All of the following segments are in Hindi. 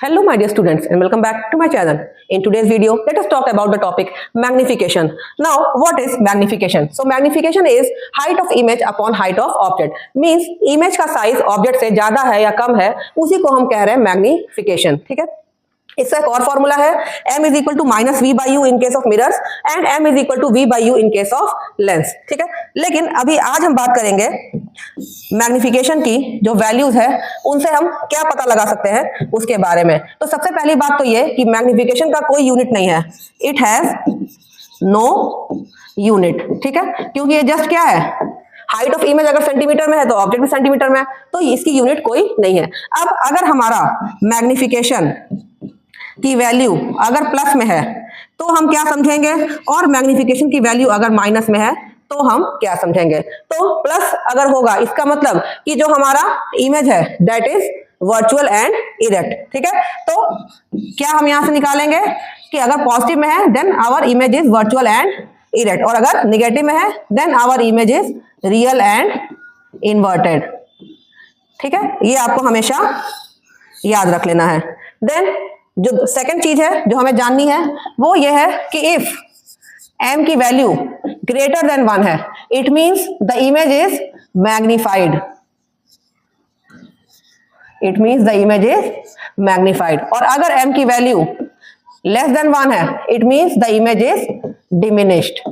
Hello my dear students and welcome back to my channel. In today's video, let us talk about the topic magnification. Now, what is magnification? So magnification is height of image upon height of object. Means image का size object से ज्यादा है या कम है, उसी को हम कह रहे हैं magnification. ठीक है? इसका एक और फॉर्मूला है m is equal to minus v by u in case of mirrors and m is equal to v by u in case of lens. ठीक है, लेकिन अभी आज हम बात करेंगे मैग्निफिकेशन की जो वैल्यूज है उनसे हम क्या पता लगा सकते हैं उसके बारे में. तो सबसे पहली बात तो ये कि मैग्निफिकेशन का कोई यूनिट नहीं है. It has no unit. ठीक है, क्योंकि ये जस्ट क्या है, हाइट ऑफ इमेज अगर सेंटीमीटर में है तो ऑब्जेक्ट भी सेंटीमीटर में है, तो इसकी यूनिट कोई नहीं है. अब अगर हमारा मैग्निफिकेशन की वैल्यू अगर प्लस में है तो हम क्या समझेंगे, और मैग्निफिकेशन की वैल्यू अगर माइनस में है तो हम क्या समझेंगे. तो प्लस अगर होगा इसका मतलब कि जो हमारा इमेज है that is virtual and erect. ठीक है, तो क्या हम यहां से निकालेंगे कि अगर पॉजिटिव में है then our image is virtual and erect, और अगर निगेटिव में है then our image is real and inverted. ठीक है, ये आपको हमेशा याद रख लेना है. देन जो सेकंड चीज है जो हमें जाननी है वो ये है कि इफ m की वैल्यू ग्रेटर देन 1 है it means the image is magnified. It means the image is magnified. और अगर m की वैल्यू लेस देन 1 है it means the image is diminished.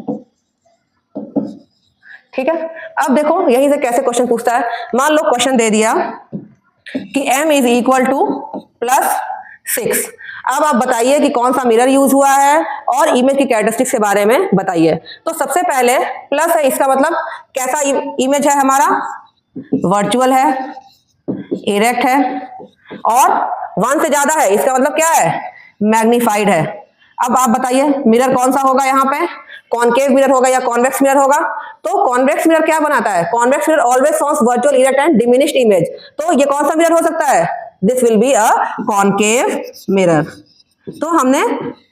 ठीक है, अब देखो यहीं से कैसे क्वेश्चन पूछता है. मान लो क्वेश्चन दे दिया कि m is equal two plus 6. अब आप बताइए कि कौन सा मिरर यूज हुआ है और इमेज की कैरेक्टरिस्टिक्स के बारे में बताइए. तो सबसे पहले प्लस है, इसका मतलब कैसा इमेज है हमारा, वर्चुअल है, इरेक्ट है, और 1 से ज्यादा है इसका मतलब क्या है, मैग्निफाइड है. अब आप बताइए मिरर कौन सा होगा, यहाँ पे कॉनकेव मिरर होगा या कॉन्वेक्स मिरर होगा. तो कॉन्वेक्स मिरर क्या बनाता है, convex mirror always shows virtual, erect and diminished image. तो ये कौन सा मिरर हो सकता है, this will be a concave mirror. तो हमने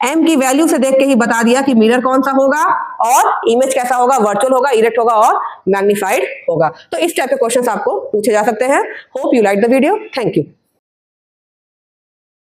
m की वैल्यू से देख के ही बता दिया कि मिरर कौन सा होगा और इमेज कैसा होगा, वर्चुअल होगा, इरेक्ट होगा और मैग्निफाइड होगा. तो इस टाइप के क्वेश्चंस आपको पूछे जा सकते हैं. Hope you like the video. Thank you.